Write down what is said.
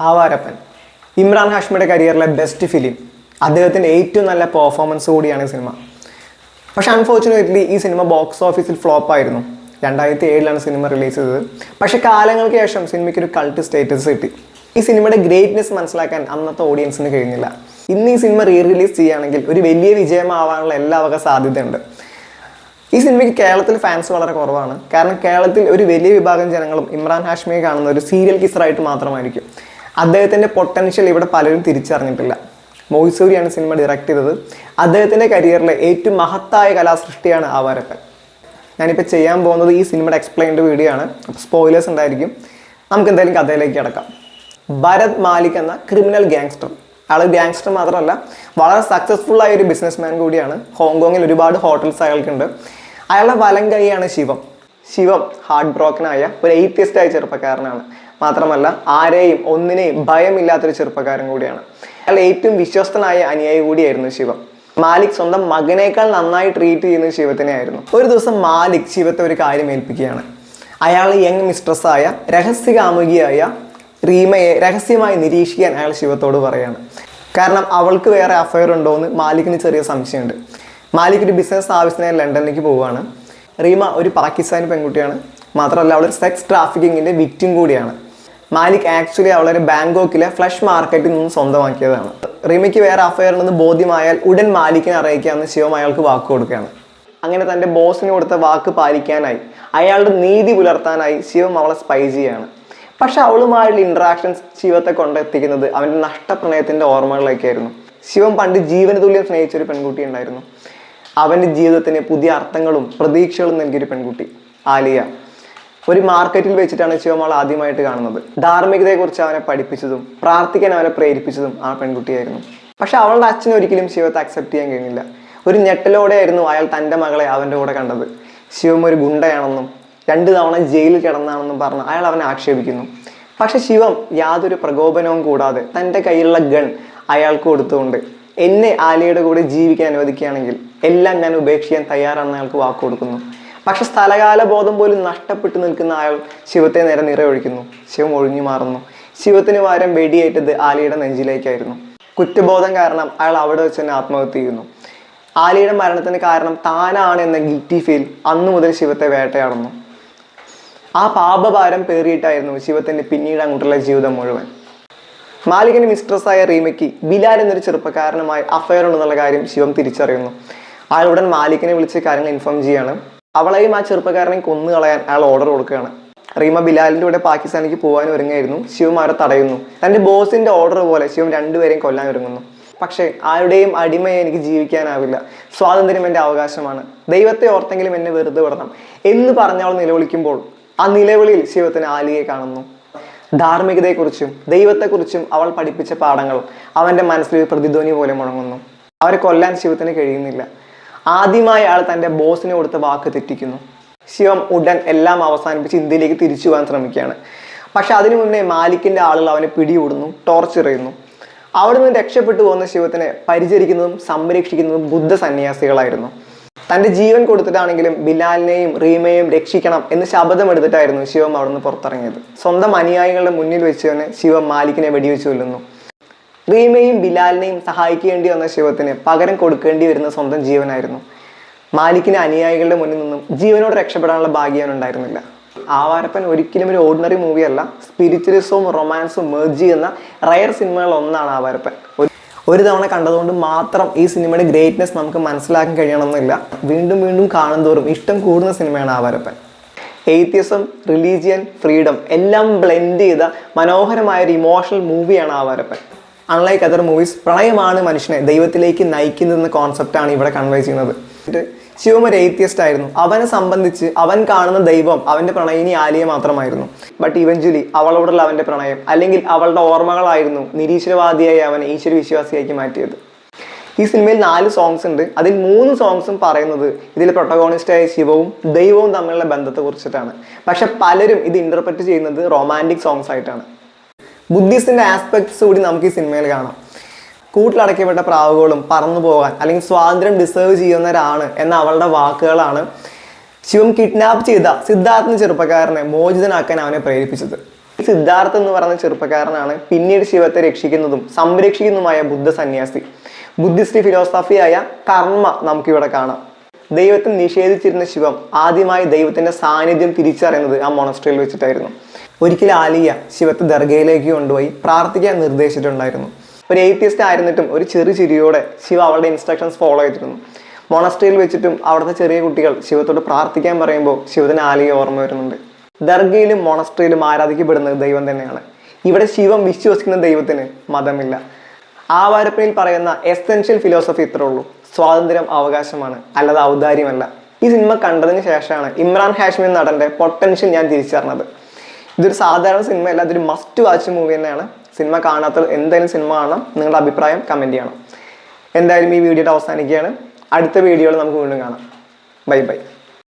ആവാരപ്പൻ ഇമ്രാൻ ഹാഷ്മിയുടെ കരിയറിലെ best film. അദ്ദേഹത്തിൻ്റെ ഏറ്റവും നല്ല പെർഫോമൻസ് കൂടിയാണ് ഈ സിനിമ. പക്ഷേ അൺഫോർച്ചുനേറ്റ്ലി ഈ സിനിമ ബോക്സ് ഓഫീസിൽ ഫ്ലോപ്പായിരുന്നു. 2007 സിനിമ റിലീസ് ചെയ്തത്. പക്ഷേ കാലങ്ങൾക്ക് ശേഷം സിനിമയ്ക്ക് ഒരു കൾട്ട് സ്റ്റേറ്റസ് കിട്ടി. ഈ സിനിമയുടെ ഗ്രേറ്റ്നെസ് മനസ്സിലാക്കാൻ അന്നത്തെ ഓഡിയൻസിന് കഴിഞ്ഞില്ല. ഇന്ന് ഈ സിനിമ റിലീസ് ചെയ്യുകയാണെങ്കിൽ ഒരു വലിയ വിജയമാവാനുള്ള എല്ലാ വക സാധ്യതയുണ്ട്. ഈ സിനിമയ്ക്ക് കേരളത്തിൽ ഫാൻസ് വളരെ കുറവാണ്. കാരണം കേരളത്തിൽ ഒരു വലിയ വിഭാഗം ജനങ്ങളും ഇമ്രാൻ ഹാഷ്മിയെ കാണുന്ന ഒരു സീരിയൽ കിസറായിട്ട് മാത്രമായിരിക്കും. അദ്ദേഹത്തിൻ്റെ പൊട്ടൻഷ്യൽ ഇവിടെ പലരും തിരിച്ചറിഞ്ഞിട്ടില്ല. മോയിസൂരിയാണ് സിനിമ ഡയറക്റ്റ് ചെയ്തത്. അദ്ദേഹത്തിൻ്റെ കരിയറിലെ ഏറ്റവും മഹത്തായ കലാസൃഷ്ടിയാണ് ആവാരപ്പൻ. ഞാനിപ്പോൾ ചെയ്യാൻ പോകുന്നത് ഈ സിനിമയുടെ എക്സ്പ്ലെയിൻഡ് വീഡിയോ ആണ്. അപ്പോൾ സ്പോയിലേഴ്സ് ഉണ്ടായിരിക്കും. നമുക്ക് എന്തായാലും കഥയിലേക്ക് കിടക്കാം. ഭരത് മാലിക് എന്ന ക്രിമിനൽ ഗ്യാങ്സ്റ്റർ. അയാൾ ഗ്യാങ്സ്റ്റർ മാത്രമല്ല, വളരെ സക്സസ്ഫുൾ ആയ ഒരു ബിസിനസ്മാൻ കൂടിയാണ്. ഹോങ്കോങ്ങിൽ ഒരുപാട് ഹോട്ടൽസ് അയാൾക്കുണ്ട്. അയാളുടെ വലം കൈയാണ് ശിവം. ശിവം ഹാർട്ട് ബ്രോക്കനായ ഒരു എയ്ത്തിയസ്റ്റായ ചെറുപ്പക്കാരനാണ്. മാത്രമല്ല ആരെയും ഒന്നിനെയും ഭയമില്ലാത്തൊരു ചെറുപ്പക്കാരൻ കൂടിയാണ്. അയാൾ ഏറ്റവും വിശ്വസ്തനായ അനുയായി കൂടിയായിരുന്നു ശിവം. മാലിക് സ്വന്തം മകനേക്കാൾ നന്നായി ട്രീറ്റ് ചെയ്യുന്നത് ശിവത്തിനെ ആയിരുന്നു. ഒരു ദിവസം മാലിക് ശിവത്തെ ഒരു കാര്യം ഏൽപ്പിക്കുകയാണ്. അയാൾ യങ് മിസ്ട്രസ്സായ രഹസ്യകാമുകിയായ റീമയെ രഹസ്യമായി നിരീക്ഷിക്കാൻ അയാൾ ശിവത്തോട് പറയാണ്. കാരണം അവൾക്ക് വേറെ അഫയർ ഉണ്ടോ എന്ന് മാലിക്കിന് ചെറിയ സംശയമുണ്ട്. മാലിക് ഒരു ബിസിനസ് ആവശ്യത്തിനായി ലണ്ടനിലേക്ക് പോവുകയാണ്. റീമ ഒരു പാകിസ്ഥാനി പെൺകുട്ടിയാണ്. മാത്രമല്ല അവളൊരു സെക്സ് ട്രാഫിക്കിങ്ങിൻ്റെ വിക്റ്റിം കൂടിയാണ്. മാലിക് ആക്ച്വലി അവളൊരു ബാങ്കോക്കിലെ ഫ്ലഷ് മാർക്കറ്റിൽ നിന്ന് സ്വന്തമാക്കിയതാണ്. റീമയ്ക്ക് വേറെ അഫയർ ഉണ്ടെന്ന് ബോധ്യമായാൽ ഉടൻ മാലിക്കിനെ അറിയിക്കാമെന്ന് ശിവം അയാൾക്ക് വാക്ക് കൊടുക്കുകയാണ്. അങ്ങനെ തൻ്റെ ബോസിന് കൊടുത്ത വാക്ക് പാലിക്കാനായി, അയാളുടെ നീതി പുലർത്താനായി ശിവം അവളെ സ്പൈ ചെയ്യുകയാണ്. പക്ഷെ അവളുമായുള്ള ഇൻട്രാക്ഷൻസ് ശിവത്തെ കൊണ്ടെത്തിക്കുന്നത് അവൻ്റെ നഷ്ടപ്രണയത്തിൻ്റെ ഓർമ്മകളിലേക്കായിരുന്നു. ശിവം പണ്ട് ജീവന തുല്യം സ്നേഹിച്ചൊരു പെൺകുട്ടി ഉണ്ടായിരുന്നു. അവൻ്റെ ജീവിതത്തിന് പുതിയ അർത്ഥങ്ങളും പ്രതീക്ഷകളും നൽകിയൊരു പെൺകുട്ടി ആലിയ. ഒരു മാർക്കറ്റിൽ വെച്ചിട്ടാണ് ശിവം അവൾ ആദ്യമായിട്ട് കാണുന്നത്. ധാർമ്മികതയെക്കുറിച്ച് അവനെ പഠിപ്പിച്ചതും പ്രാർത്ഥിക്കാൻ അവനെ പ്രേരിപ്പിച്ചതും ആ പെൺകുട്ടിയായിരുന്നു. പക്ഷെ അവളുടെ അച്ഛൻ ഒരിക്കലും ശിവത്തെ അക്സെപ്റ്റ് ചെയ്യാൻ കഴിഞ്ഞില്ല. ഒരു ഞെട്ടലോടെയായിരുന്നു അയാൾ തൻ്റെ മകളെ അവൻ്റെ കൂടെ കണ്ടത്. ശിവം ഒരു ഗുണ്ടയാണെന്നും 2 തവണ ജയിലിൽ കിടന്നാണെന്നും പറഞ്ഞ് അയാൾ അവനെ ആക്ഷേപിക്കുന്നു. പക്ഷെ ശിവം യാതൊരു പ്രകോപനവും കൂടാതെ തൻ്റെ കയ്യിലുള്ള ഗൺ അയാൾക്ക് കൊടുത്തുകൊണ്ട് എന്നെ ആലിയയുടെ കൂടെ ജീവിക്കാൻ അനുവദിക്കുകയാണെങ്കിൽ എല്ലാം ഞാൻ ഉപേക്ഷിക്കാൻ തയ്യാറാണെന്ന് അയാൾക്ക് വാക്ക് കൊടുക്കുന്നു. പക്ഷെ സ്ഥലകാല ബോധം പോലും നഷ്ടപ്പെട്ടു നിൽക്കുന്ന അയാൾ ശിവത്തെ നേരെ നിറയൊഴിക്കുന്നു. ശിവം ഒഴിഞ്ഞു മാറുന്നു. ശിവത്തിന് പകരം വെടിയേറ്റത് ആലിയുടെ നെഞ്ചിലേക്കായിരുന്നു. കുറ്റബോധം കാരണം അയാൾ അവിടെ വെച്ച് തന്നെ ആത്മഹത്യ ചെയ്യുന്നു. ആലിയുടെ മരണത്തിന് കാരണം താനാണ് എന്ന ഗിൽറ്റി ഫീൽ അന്നു മുതൽ ശിവത്തെ വേട്ടയാടുന്നു. ആ പാപഭാരം പേറിയിട്ടായിരുന്നു ശിവത്തിൻ്റെ പിന്നീട് അങ്ങോട്ടുള്ള ജീവിതം മുഴുവൻ. മാലികിന്റെ മിസ്ട്രസ്സായ റീമയ്ക്ക് ബിലാൽ എന്നൊരു ചെറുപ്പക്കാരനുമായി അഫയർ ഉണ്ടെന്നുള്ള കാര്യം ശിവം തിരിച്ചറിയുന്നു. അയാൾ ഉടൻ മാലിക്കിനെ വിളിച്ച് കാര്യങ്ങൾ ഇൻഫോം ചെയ്യാണ്. അവളെയും ആ ചെറുപ്പക്കാരനെ കൊന്നുകളയാൻ അയാൾ ഓർഡർ കൊടുക്കുകയാണ്. റീമ ബിലാലിൻ്റെ കൂടെ പാകിസ്ഥാനിലേക്ക് പോകാൻ ഒരുങ്ങായിരുന്നു. ശിവം അവരെ തടയുന്നു. തൻ്റെ ബോസിൻ്റെ ഓർഡർ പോലെ ശിവം 2 പേരെയും കൊല്ലാൻ ഒരുങ്ങുന്നു. പക്ഷേ ആരുടെയും അടിമയെ എനിക്ക് ജീവിക്കാനാവില്ല, സ്വാതന്ത്ര്യം എൻ്റെ അവകാശമാണ്, ദൈവത്തെ ഓർത്തെങ്കിലും എന്നെ വെറുതെ വിടണം എന്ന് പറഞ്ഞവൾ നിലവിളിക്കുമ്പോൾ ആ നിലവിളിയിൽ ശിവത്തിന് ആലിയെ കാണുന്നു. ധാർമ്മികതയെക്കുറിച്ചും ദൈവത്തെക്കുറിച്ചും അവൾ പഠിപ്പിച്ച പാഠങ്ങൾ അവൻ്റെ മനസ്സിൽ പ്രതിധ്വനി പോലെ മുഴങ്ങുന്നു. അവരെ കൊല്ലാൻ ശിവത്തിന് കഴിയുന്നില്ല. ആദ്യമായി അയാൾ തൻ്റെ ബോസിന് കൊടുത്ത വാക്ക് തെറ്റിക്കുന്നു. ശിവം ഉടൻ എല്ലാം അവസാനിപ്പിച്ച് ഇന്ത്യയിലേക്ക് തിരിച്ചു പോകാൻ ശ്രമിക്കുകയാണ്. പക്ഷെ അതിനു മുന്നേ മാലിക്കിൻ്റെ ആളുകൾ അവനെ പിടികൂടുന്നു, ടോർച്ചർ ചെയ്യുന്നു. അവിടെ നിന്ന് രക്ഷപ്പെട്ടു പോകുന്ന ശിവത്തിനെ പരിചരിക്കുന്നതും സംരക്ഷിക്കുന്നതും ബുദ്ധ സന്യാസികളായിരുന്നു. തൻ്റെ ജീവൻ കൊടുത്തിട്ടാണെങ്കിലും ബിലാലിനെയും റീമയെയും രക്ഷിക്കണം എന്ന് ശപഥമെടുത്തിട്ടായിരുന്നു ശിവം അവിടെ നിന്ന് പുറത്തിറങ്ങിയത്. സ്വന്തം അനുയായികളുടെ മുന്നിൽ വെച്ച് തന്നെ ശിവം മാലിക്കിനെ വെടിവെച്ച് കൊല്ലുന്നു. റീമയും ബിലാലിനെയും സഹായിക്കേണ്ടി വന്ന ശിവത്തിന് പകരം കൊടുക്കേണ്ടി വരുന്ന സ്വന്തം ജീവനായിരുന്നു. മാലിക്കിന് അനുയായികളുടെ മുന്നിൽ നിന്നും ജീവനോട് രക്ഷപ്പെടാനുള്ള ഭാഗ്യം ഉണ്ടായിരുന്നില്ല. ആവാരപ്പൻ ഒരിക്കലും ഒരു ഓർഡിനറി മൂവിയല്ല. സ്പിരിച്വലിസവും റൊമാൻസും മെർജ് ചെയ്യുന്ന റയർ സിനിമകൾ ഒന്നാണ് ആവാരപ്പൻ. ഒരു തവണ കണ്ടതുകൊണ്ട് മാത്രം ഈ സിനിമയുടെ ഗ്രേറ്റ്നെസ് നമുക്ക് മനസ്സിലാക്കാൻ കഴിയണമെന്നില്ല. വീണ്ടും വീണ്ടും കാണുന്തോറും ഇഷ്ടം കൂടുന്ന സിനിമയാണ് ആവാരപ്പൻ. എയ്ത്തിയസം, റിലീജിയൻ, ഫ്രീഡം എല്ലാം ബ്ലെൻഡ് ചെയ്ത മനോഹരമായൊരു ഇമോഷണൽ മൂവിയാണ് ആവാരപ്പൻ. അൺലൈക്ക് അതർ മൂവീസ്, പ്രണയമാണ് മനുഷ്യനെ ദൈവത്തിലേക്ക് നയിക്കുന്നതെന്ന കോൺസെപ്റ്റാണ് ഇവിടെ കൺവേ ചെയ്യുന്നത്. ശിവം ഒരു എയ്ത്തിയസ്റ്റ് ആയിരുന്നു. അവനെ സംബന്ധിച്ച് അവൻ കാണുന്ന ദൈവം അവൻ്റെ പ്രണയിനി ആലിയ മാത്രമായിരുന്നു. ബട്ട് ഇവഞ്ച്വലി അവളോടുള്ള അവൻ്റെ പ്രണയം അല്ലെങ്കിൽ അവളുടെ ഓർമ്മകളായിരുന്നു നിരീശ്വരവാദിയായി അവനെ ഈശ്വര വിശ്വാസിയാക്കി മാറ്റിയത്. ഈ സിനിമയിൽ 4 സോങ്സ് ഉണ്ട്. അതിൽ 3 സോങ്സും പറയുന്നത് ഇതിൽ പ്രൊട്ടഗോണിസ്റ്റായ ശിവവും ദൈവവും തമ്മിലുള്ള ബന്ധത്തെ കുറിച്ചിട്ടാണ്. പക്ഷെ പലരും ഇത് ഇന്റർപ്രറ്റ് ചെയ്യുന്നത് റൊമാൻറ്റിക് സോങ്സ് ആയിട്ടാണ്. ബുദ്ധിസ്റ്റിൻ്റെ ആസ്പെക്ട്സ് കൂടി നമുക്ക് ഈ സിനിമയിൽ കാണാം. കൂട്ടിലടക്കപ്പെട്ട പ്രാവുകളും പറന്നു പോകാൻ അല്ലെങ്കിൽ സ്വാതന്ത്ര്യം ഡിസേർവ് ചെയ്യുന്നവരാണ് എന്ന അവളുടെ വാക്കുകളാണ് ശിവം കിഡ്നാപ്പ് ചെയ്ത സിദ്ധാർത്ഥ ചെറുപ്പക്കാരനെ മോചിതനാക്കാൻ അവനെ പ്രേരിപ്പിച്ചത്. സിദ്ധാർത്ഥ് എന്ന് പറയുന്ന ചെറുപ്പക്കാരനാണ് പിന്നീട് ശിവത്തെ രക്ഷിക്കുന്നതും സംരക്ഷിക്കുന്നതുമായ ബുദ്ധ സന്യാസി. ബുദ്ധിസ്റ്റ് ഫിലോസഫിയായ കർമ്മ നമുക്കിവിടെ കാണാം. ദൈവത്തെ നിഷേധിച്ചിരുന്ന ശിവം ആദ്യമായി ദൈവത്തിന്റെ സാന്നിധ്യം തിരിച്ചറിയുന്നത് ആ മൊണസ്ട്രിയിൽ വെച്ചിട്ടായിരുന്നു. ഒരിക്കലും ആലിയ ശിവത്തെ ദർഗയിലേക്ക് കൊണ്ടുപോയി പ്രാർത്ഥിക്കാൻ നിർദ്ദേശിച്ചിട്ടുണ്ടായിരുന്നു. ഒരു എയ്ത്തിസ്റ്റ് ആയിരുന്നിട്ടും ഒരു ചിരിയോടെ ശിവ അവളുടെ ഇൻസ്ട്രക്ഷൻസ് ഫോളോ ചെയ്തിരുന്നു. മൊണസ്ട്രിയിൽ വെച്ചിട്ടും അവിടുത്തെ ചെറിയ കുട്ടികൾ ശിവത്തോട് പ്രാർത്ഥിക്കാൻ പറയുമ്പോൾ ശിവത്തിന് ആലിയ ഓർമ്മ വരുന്നുണ്ട്. ദർഗയിലും മൊണസ്ട്രിയിലും ആരാധിക്കപ്പെടുന്നത് ദൈവം തന്നെയാണ്. ഇവിടെ ശിവം വിശ്വസിക്കുന്ന ദൈവത്തിന് മതമില്ല. ആവാരപ്പണിയിൽ പറയുന്ന എസെൻഷ്യൽ ഫിലോസഫി ഇത്രേ ഉള്ളൂ: സ്വാതന്ത്ര്യം അവകാശമാണ്, അല്ലാതെ ഔദാര്യമല്ല. ഈ സിനിമ കണ്ടതിന് ശേഷമാണ് ഇമ്രാൻ ഹാഷ്മി നടന്റെ പൊട്ടൻഷ്യൽ ഞാൻ തിരിച്ചറിഞ്ഞത്. ഇതൊരു സാധാരണ സിനിമയല്ല, ഇതൊരു മസ്റ്റ് വാച്ച് മൂവി തന്നെയാണ്. സിനിമ കാണാത്തത് എന്തായാലും സിനിമ കാണണം. നിങ്ങളുടെ അഭിപ്രായം കമൻറ്റ് ചെയ്യണം. എന്തായാലും ഈ വീഡിയോയുടെ അവസാനിക്കുകയാണ്. അടുത്ത വീഡിയോയിൽ നമുക്ക് വീണ്ടും കാണാം. Bye bye.